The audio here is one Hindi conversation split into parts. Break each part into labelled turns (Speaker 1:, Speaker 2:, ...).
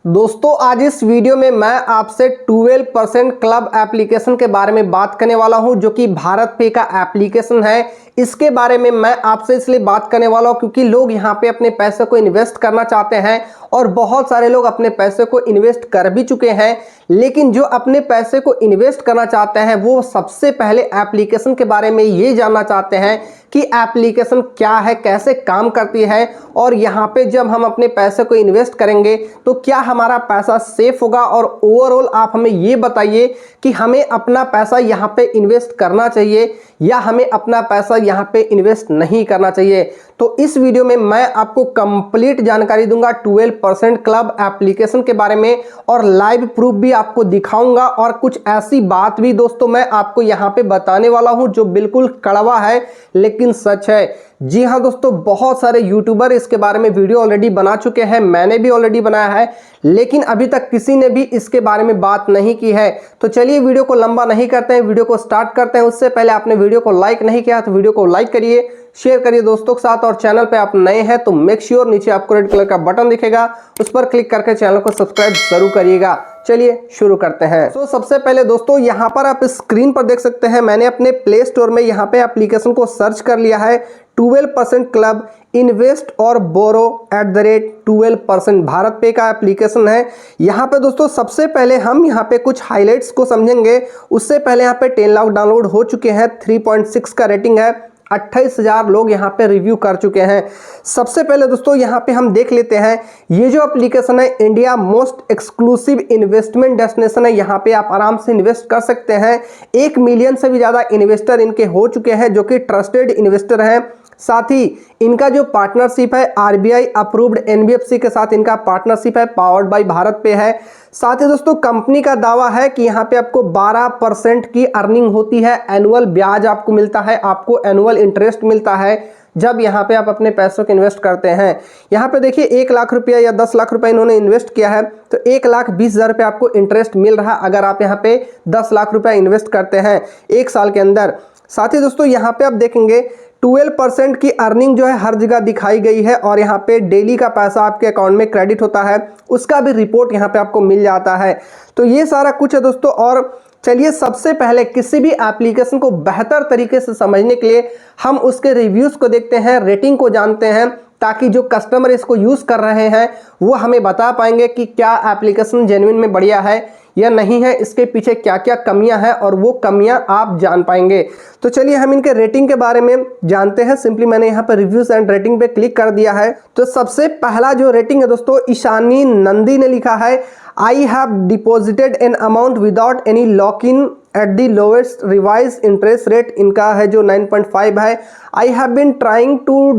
Speaker 1: दोस्तों आज इस वीडियो में मैं आपसे 12% क्लब एप्लीकेशन के बारे में बात करने वाला हूं, जो कि भारत पे का एप्लीकेशन है। इसके बारे में मैं आपसे इसलिए बात करने वाला हूं क्योंकि लोग यहां पे अपने पैसे को इन्वेस्ट करना चाहते हैं और बहुत सारे लोग अपने पैसे को इन्वेस्ट कर भी चुके हैं। लेकिन जो अपने पैसे को इन्वेस्ट करना चाहते हैं वो सबसे पहले एप्लीकेशन के बारे में ये जानना चाहते हैं कि एप्लीकेशन क्या है, कैसे काम करती है और यहाँ पे जब हम अपने पैसे को इन्वेस्ट करेंगे तो क्या हमारा पैसा सेफ होगा। और ओवरऑल आप हमें ये बताइए कि हमें अपना पैसा यहाँ पे इन्वेस्ट करना चाहिए या हमें अपना पैसा यहाँ पे इन्वेस्ट नहीं करना चाहिए। तो इस वीडियो में मैं आपको कंप्लीट जानकारी दूंगा 12% क्लब एप्लीकेशन के बारे में और लाइव प्रूफ भी आपको दिखाऊंगा और कुछ ऐसी बात भी दोस्तों मैं आपको यहाँ पे बताने वाला हूँ जो बिल्कुल कड़वा है लेकिन सच है। जी हाँ दोस्तों, बहुत सारे यूट्यूबर इसके बारे में वीडियो ऑलरेडी बना चुके हैं, मैंने भी ऑलरेडी बनाया है, लेकिन अभी तक किसी ने भी इसके बारे में बात नहीं की है। तो चलिए वीडियो को लंबा नहीं करते हैं, वीडियो को स्टार्ट करते हैं। उससे पहले आपने वीडियो को लाइक नहीं किया तो वीडियो को लाइक करिए, शेयर करिए दोस्तों के साथ और चैनल पे आप नए हैं तो मेक श्योर नीचे आपको रेड कलर का बटन दिखेगा, उस पर क्लिक करके चैनल को सब्सक्राइब जरूर करिएगा। चलिए शुरू करते हैं। तो सबसे पहले दोस्तों यहाँ पर आप स्क्रीन पर देख सकते हैं, मैंने अपने प्ले स्टोर में यहाँ पे एप्लीकेशन को सर्च कर लिया है। 12% क्लब इन्वेस्ट और बोरो @12%, भारत पे का एप्लीकेशन है। यहाँ पे दोस्तों सबसे पहले हम यहाँ पे कुछ हाइलाइट्स को समझेंगे। उससे पहले यहाँ पे 10 लाख डाउनलोड हो चुके हैं, 3.6 का रेटिंग है, 28,000 लोग यहाँ पे रिव्यू कर चुके हैं। सबसे पहले दोस्तों यहाँ पे हम देख लेते हैं, ये जो एप्लीकेशन है India most exclusive investment destination है। यहाँ पे आप आराम से इन्वेस्ट कर सकते हैं। 1 मिलियन से भी ज़्यादा इन्वेस्टर इनके हो चुके हैं जो कि ट्रस्टेड इन्वेस्टर हैं। साथ ही इनका जो पार्टनरशिप है आरबीआई अप्रूव्ड एनबीएफसी के साथ इनका पार्टनरशिप है, पावर्ड बाय भारत पे है। साथ ही दोस्तों कंपनी का दावा है कि यहाँ पे आपको 12% की अर्निंग होती है, एनुअल ब्याज आपको मिलता है, आपको एनुअल इंटरेस्ट मिलता है जब यहाँ पे आप अपने पैसों को इन्वेस्ट करते हैं। यहाँ पे देखिए 1 लाख रुपया या 10 लाख रुपया इन्होंने इन्वेस्ट किया है तो 1,20,000 रुपये आपको इंटरेस्ट मिल रहा है अगर आप यहाँ पे 10 लाख रुपया इन्वेस्ट करते हैं 1 साल के अंदर। साथ ही दोस्तों यहाँ पे आप देखेंगे 12% की अर्निंग जो है हर जगह दिखाई गई है और यहाँ पे डेली का पैसा आपके अकाउंट में क्रेडिट होता है, उसका भी रिपोर्ट यहाँ पे आपको मिल जाता है। तो ये सारा कुछ है दोस्तों। और चलिए सबसे पहले किसी भी एप्लीकेशन को बेहतर तरीके से समझने के लिए हम उसके रिव्यूज़ को देखते हैं, रेटिंग को जानते हैं, ताकि जो कस्टमर इसको यूज़ कर रहे हैं वो हमें बता पाएंगे कि क्या एप्लीकेशन जेन्युइन में बढ़िया है या नहीं है, इसके पीछे क्या क्या कमियां हैं और वो कमियां आप जान पाएंगे। तो चलिए हम इनके रेटिंग के बारे में जानते हैं। सिंपली मैंने यहाँ पर रिव्यूज एंड रेटिंग पे क्लिक कर दिया है। तो सबसे पहला जो रेटिंग है दोस्तों, ईशानी नंदी ने लिखा है, I have deposited an amount without any lock in at the lowest revise interest rate, इनका है जो 9.5 है। I have been trying to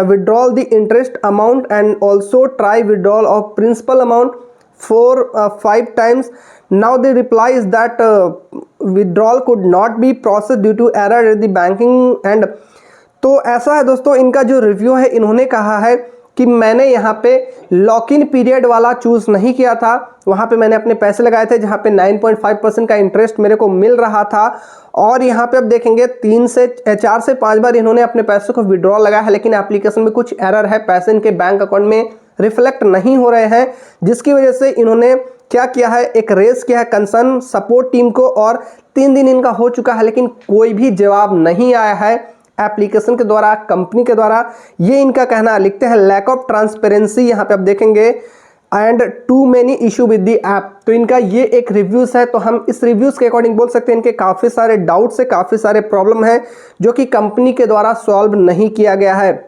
Speaker 1: withdrawal the interest amount and also try withdrawal of principal amount 4-5 times. Now the reply is that withdrawal could not be processed due to error at the banking end. तो ऐसा है दोस्तों, इनका जो रिव्यू है इन्होंने कहा है कि मैंने यहाँ पे लॉक इन पीरियड वाला चूज़ नहीं किया था, वहाँ पे मैंने अपने पैसे लगाए थे जहाँ पे 9.5% का इंटरेस्ट मेरे को मिल रहा था। और यहाँ पे आप देखेंगे 4 से 5 बार इन्होंने अपने पैसों को विड्रॉ लगाया है, लेकिन एप्लीकेशन में कुछ एरर है, पैसे इनके बैंक अकाउंट में रिफ्लेक्ट नहीं हो रहे हैं, जिसकी वजह से इन्होंने क्या किया है, एक रेस किया है कंसर्न सपोर्ट टीम को और 3 दिन इनका हो चुका है लेकिन कोई भी जवाब नहीं आया है एप्लीकेशन के द्वारा, कंपनी के द्वारा। ये इनका कहना, लिखते हैं लैक ऑफ ट्रांसपेरेंसी, यहाँ पे आप देखेंगे and too many issue with the app. तो इनका ये एक रिव्यूज़ है। तो हम इस रिव्यूज़ के अकॉर्डिंग बोल सकते हैं इनके काफ़ी सारे डाउट्स है, काफ़ी सारे प्रॉब्लम है जो कि कंपनी के द्वारा सॉल्व नहीं किया गया है।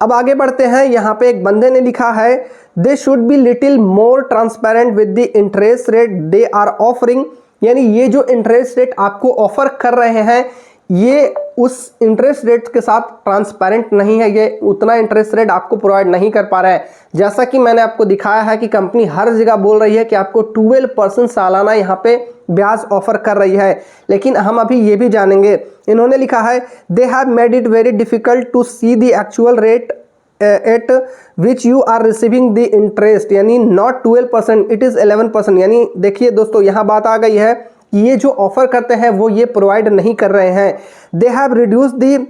Speaker 1: अब आगे बढ़ते हैं। यहाँ पे एक बंदे ने लिखा है, they should be little more transparent with the interest rate they are offering, यानी ये जो इंटरेस्ट रेट आपको ऑफर कर रहे हैं ये उस इंटरेस्ट रेट के साथ ट्रांसपेरेंट नहीं है, ये उतना इंटरेस्ट रेट आपको प्रोवाइड नहीं कर पा रहा है। जैसा कि मैंने आपको दिखाया है कि कंपनी हर जगह बोल रही है कि आपको 12% सालाना यहाँ पे ब्याज ऑफर कर रही है, लेकिन हम अभी ये भी जानेंगे। इन्होंने लिखा है, they have made it very difficult to see the actual rate at which you are receiving the interest, यानी नॉट 12%, इट इज़ 11%। यानी देखिए दोस्तों यहाँ बात आ गई है, ये जो ऑफर करते हैं वो ये प्रोवाइड नहीं कर रहे हैं। They have reduce the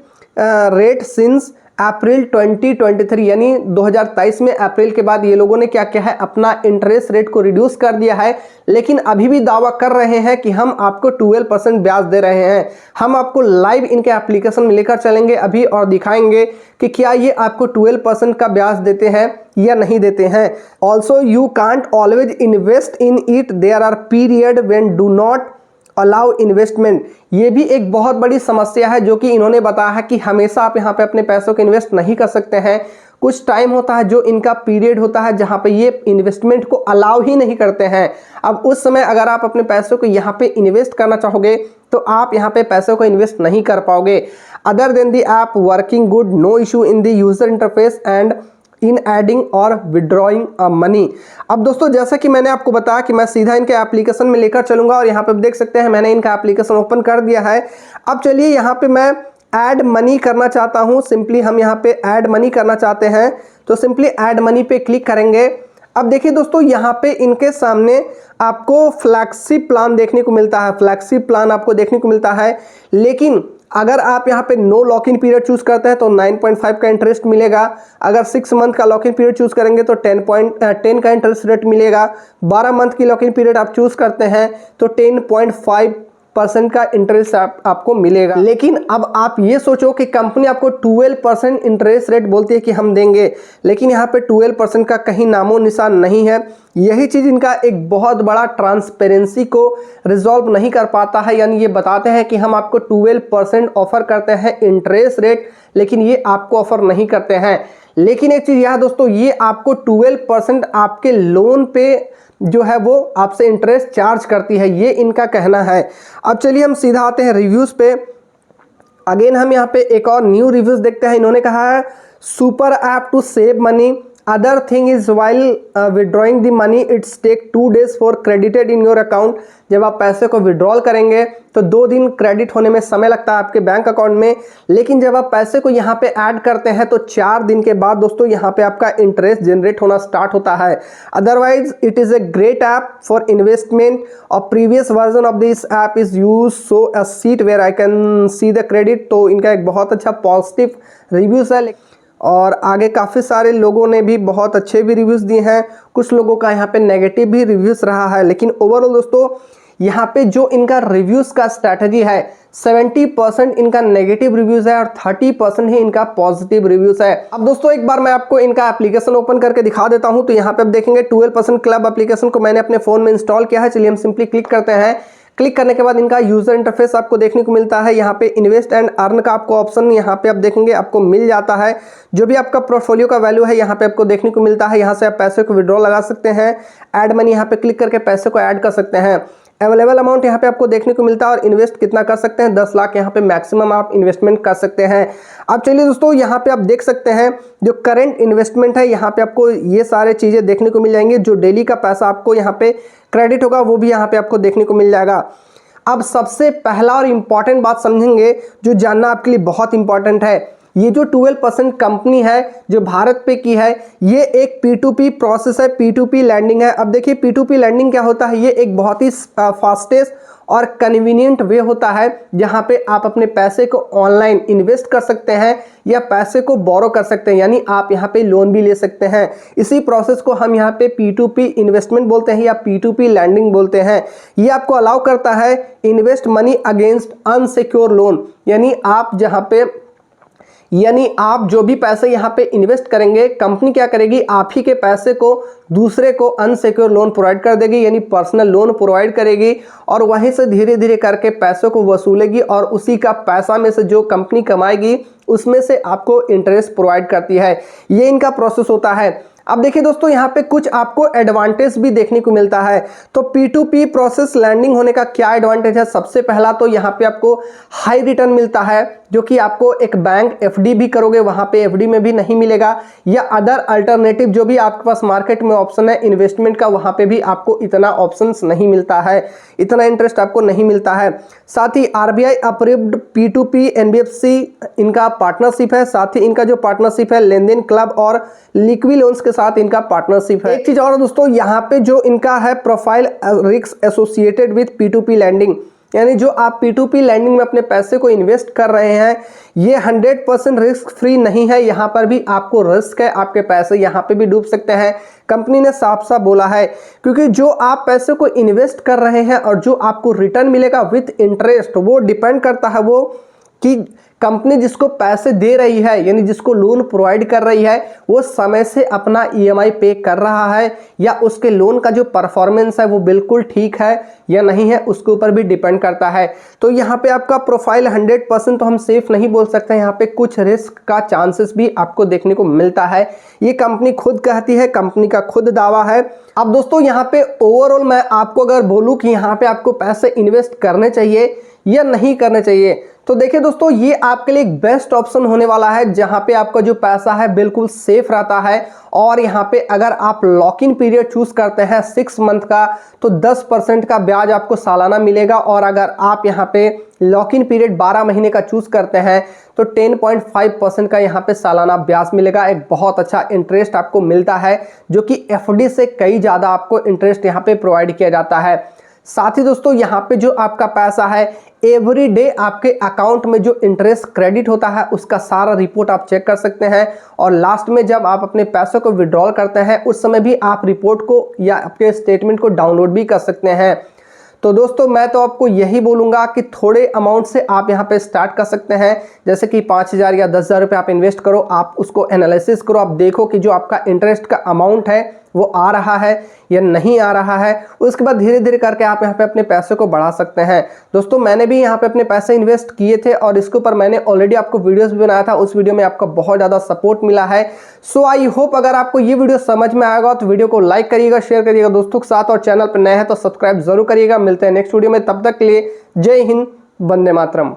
Speaker 1: rate since April 2023 यानी 2023 में अप्रैल के बाद ये लोगों ने क्या किया है, अपना इंटरेस्ट रेट को रिड्यूस कर दिया है, लेकिन अभी भी दावा कर रहे हैं कि हम आपको 12% ब्याज दे रहे हैं। हम आपको लाइव इनके एप्लीकेशन में लेकर चलेंगे अभी और दिखाएंगे कि क्या ये आपको 12% का ब्याज देते हैं या नहीं देते हैं। Also you can't always invest in it, there are period when do not allow investment. ये भी एक बहुत बड़ी समस्या है जो कि इन्होंने बताया है कि हमेशा आप यहाँ पे अपने पैसों को इन्वेस्ट नहीं कर सकते हैं। कुछ टाइम होता है जो इनका पीरियड होता है जहाँ पे ये इन्वेस्टमेंट को अलाउ ही नहीं करते हैं। अब उस समय अगर आप अपने पैसों को यहाँ पे इन्वेस्ट करना चाहोगे तो आप यहाँ पे पैसों को इन्वेस्ट नहीं कर पाओगे। Other than the app working good, no issue in the user interface and in adding और विड्रॉइंग मनी। अब दोस्तों जैसा कि मैंने आपको बताया कि मैं सीधा इनके एप्लीकेशन में लेकर चलूंगा और यहाँ पे देख सकते हैं मैंने इनका एप्लीकेशन ओपन कर दिया है। अब चलिए यहाँ पे मैं ऐड मनी करना चाहता हूँ। सिंपली हम यहाँ पे ऐड मनी करना चाहते हैं तो सिंपली ऐड मनी पे क्लिक करेंगे। अब देखिए दोस्तों यहाँ पे इनके सामने आपको फ्लैक्सी प्लान देखने को मिलता है, फ्लैक्सी प्लान आपको देखने को मिलता है। लेकिन अगर आप यहाँ पे no lock in period choose करते हैं तो 9.5 का इंटरेस्ट मिलेगा। अगर 6 मंथ का लॉक इन पीरियड चूज करेंगे तो 10 का इंटरेस्ट रेट मिलेगा। 12 मंथ की लॉक इन पीरियड आप चूज करते हैं तो 10.5% का इंटरेस्ट आपको मिलेगा। लेकिन अब आप ये सोचो कि कंपनी आपको 12% इंटरेस्ट रेट बोलती है कि हम देंगे, लेकिन यहाँ पे 12% का कहीं नामो निशान नहीं है। यही चीज इनका एक बहुत बड़ा ट्रांसपेरेंसी को रिजॉल्व नहीं कर पाता है। यानी ये बताते हैं कि हम आपको 12% ऑफर करते हैं इंटरेस्ट रेट, लेकिन ये आपको ऑफर नहीं करते हैं। लेकिन एक चीज यह दोस्तों, ये आपको 12% आपके लोन पे जो है वो आपसे इंटरेस्ट चार्ज करती है, ये इनका कहना है। अब चलिए हम सीधा आते हैं रिव्यूज पे। अगेन हम यहाँ पे एक और न्यू रिव्यूज देखते हैं। इन्होंने कहा है super app to save money, other thing is while withdrawing the money it's take 2 days for credited in your account. जब आप पैसे को विड्रॉल करेंगे तो 2 दिन क्रेडिट होने में समय लगता है आपके बैंक अकाउंट में, लेकिन जब आप पैसे को यहाँ पे ऐड करते हैं तो 4 दिन के बाद दोस्तों यहाँ पे आपका इंटरेस्ट जनरेट होना स्टार्ट होता है। Otherwise it is a great app for investment और previous version of this app is use so a seat where I can see the credit. तो इनका एक बहुत अच्छा पॉजिटिव रिव्यूज है और आगे काफ़ी सारे लोगों ने भी बहुत अच्छे भी रिव्यूज़ दिए हैं। कुछ लोगों का यहाँ पे नेगेटिव भी रिव्यूज़ रहा है, लेकिन ओवरऑल दोस्तों यहाँ पे जो इनका रिव्यूज़ का स्ट्रैटेजी है 70% इनका नेगेटिव रिव्यूज़ है और 30% ही इनका पॉजिटिव रिव्यूज़ है। अब दोस्तों एक बार मैं आपको इनका एप्लीकेशन ओपन करके दिखा देता हूँ। तो यहाँ पे आप देखेंगे 12% क्लब एप्लीकेशन को मैंने अपने फ़ोन में इंस्टॉल किया है। चलिए हम सिंपली क्लिक करते हैं। क्लिक करने के बाद इनका यूजर इंटरफेस आपको देखने को मिलता है। यहाँ पे इन्वेस्ट एंड अर्न का आपको ऑप्शन यहाँ पे आप देखेंगे आपको मिल जाता है। जो भी आपका पोर्टफोलियो का वैल्यू है यहाँ पे आपको देखने को मिलता है। यहाँ से आप पैसे को विड्रॉ लगा सकते हैं। ऐड मनी यहाँ पे क्लिक करके पैसे को ऐड कर सकते हैं। अवेलेबल अमाउंट यहाँ पे आपको देखने को मिलता है और इन्वेस्ट कितना कर सकते हैं 10 लाख यहाँ पे मैक्सिमम आप इन्वेस्टमेंट कर सकते हैं। अब चलिए दोस्तों यहाँ पे आप देख सकते हैं जो करंट इन्वेस्टमेंट है यहाँ पे आपको ये सारे चीज़ें देखने को मिल जाएंगे। जो डेली का पैसा आपको यहाँ पे क्रेडिट होगा वो भी यहाँ पे आपको देखने को मिल जाएगा। अब सबसे पहला और इम्पॉर्टेंट बात समझेंगे जो जानना आपके लिए बहुत इंपॉर्टेंट है। ये जो 12% कंपनी है जो भारत पे की है, ये एक P2P प्रोसेस है, P2P लैंडिंग है। अब देखिए P2P लैंडिंग क्या होता है, ये एक बहुत ही फास्टेस्ट और कन्वीनियंट वे होता है जहां पे आप अपने पैसे को ऑनलाइन इन्वेस्ट कर सकते हैं या पैसे को बोरो कर सकते हैं, यानी आप यहां पे लोन भी ले सकते हैं। इसी प्रोसेस को हम यहां पे P2P इन्वेस्टमेंट बोलते हैं या P2P लैंडिंग बोलते हैं। ये आपको अलाउ करता है invest money against unsecure loan, यानी आप जो भी पैसे यहाँ पे इन्वेस्ट करेंगे कंपनी क्या करेगी, आप ही के पैसे को दूसरे को अनसिक्योर लोन प्रोवाइड कर देगी, यानी पर्सनल लोन प्रोवाइड करेगी और वहीं से धीरे धीरे करके पैसों को वसूलेगी और उसी का पैसा में से जो कंपनी कमाएगी उसमें से आपको इंटरेस्ट प्रोवाइड करती है। ये इनका प्रोसेस होता है। अब देखिए दोस्तों यहाँ पे कुछ आपको एडवांटेज भी देखने को मिलता है। तो P2P प्रोसेस लैंडिंग होने का क्या एडवांटेज है, सबसे पहला तो यहाँ पे आपको हाई रिटर्न मिलता है जो कि आपको एक बैंक FD भी करोगे वहां पे FD में भी नहीं मिलेगा, या अदर अल्टरनेटिव जो भी आपके पास मार्केट में ऑप्शन है इन्वेस्टमेंट का वहां पे भी आपको इतना ऑप्शंस नहीं मिलता है, इतना इंटरेस्ट आपको नहीं मिलता है। साथ ही RBI अप्रूव्ड P2P NBFC इनका पार्टनरशिप है। साथ ही इनका जो पार्टनरशिप है लेन देन क्लब और लिक्विड लोन्स के साथ इनका पार्टनरशिप है। एक चीज और दोस्तों यहाँ पे जो इनका है profile risk associated with P2P lending, यानी जो आप P2P लैंडिंग में अपने पैसे को इन्वेस्ट कर रहे हैं ये 100% रिस्क फ्री नहीं है। यहाँ पर भी आपको रिस्क है, आपके पैसे यहाँ पे भी डूब सकते हैं। कंपनी ने साफ साफ बोला है, क्योंकि जो आप पैसे को इन्वेस्ट कर रहे हैं और जो आपको रिटर्न मिलेगा विथ इंटरेस्ट वो डिपेंड करता है वो कि कंपनी जिसको पैसे दे रही है यानी जिसको लोन प्रोवाइड कर रही है वो समय से अपना EMI पे कर रहा है या उसके लोन का जो परफॉर्मेंस है वो बिल्कुल ठीक है या नहीं है, उसके ऊपर भी डिपेंड करता है। तो यहाँ पे आपका प्रोफाइल 100% तो हम सेफ नहीं बोल सकते, यहाँ पे कुछ रिस्क का चांसेस भी आपको देखने को मिलता है। ये कंपनी खुद कहती है, कंपनी का खुद दावा है। अब दोस्तों यहाँ पे ओवरऑल मैं आपको अगर बोलूँ कि यहाँ पे आपको पैसे इन्वेस्ट करने चाहिए या नहीं करने चाहिए, तो देखिए दोस्तों ये आपके लिए एक बेस्ट ऑप्शन होने वाला है जहां पे आपका जो पैसा है बिल्कुल सेफ रहता है। और यहां पे अगर आप लॉक इन पीरियड चूज करते हैं 6 मंथ का तो 10% का ब्याज आपको सालाना मिलेगा, और अगर आप यहां पे लॉक इन पीरियड 12 महीने का चूज करते हैं तो 10.5% का यहां पे सालाना ब्याज मिलेगा। एक बहुत अच्छा इंटरेस्ट आपको मिलता है जो कि FD से कई ज्यादा आपको इंटरेस्ट यहां पे प्रोवाइड किया जाता है। साथ ही दोस्तों यहाँ पे जो आपका पैसा है एवरी डे आपके अकाउंट में जो इंटरेस्ट क्रेडिट होता है उसका सारा रिपोर्ट आप चेक कर सकते हैं, और लास्ट में जब आप अपने पैसों को विड्रॉल करते हैं उस समय भी आप रिपोर्ट को या आपके स्टेटमेंट को डाउनलोड भी कर सकते हैं। तो दोस्तों मैं तो आपको यही बोलूँगा कि थोड़े अमाउंट से आप यहाँ पे स्टार्ट कर सकते हैं, जैसे कि 5,000 या 10,000 रुपये आप इन्वेस्ट करो, आप उसको एनालिसिस करो, आप देखो कि जो आपका इंटरेस्ट का अमाउंट है वो आ रहा है या नहीं आ रहा है। उसके बाद धीरे धीरे करके आप यहाँ पे अपने पैसे को बढ़ा सकते हैं। दोस्तों मैंने भी यहाँ पे अपने पैसे इन्वेस्ट किए थे और इसके ऊपर मैंने ऑलरेडी आपको वीडियोस भी बनाया था, उस वीडियो में आपका बहुत ज़्यादा सपोर्ट मिला है। सो आई होप अगर आपको ये वीडियो समझ में आएगा तो वीडियो को लाइक करिएगा, शेयर करिएगा दोस्तों के साथ, और चैनल पर नए हैं तो सब्सक्राइब जरूर करिएगा। मिलते हैं नेक्स्ट वीडियो में, तब तक के लिए जय हिंद, वंदे मातरम।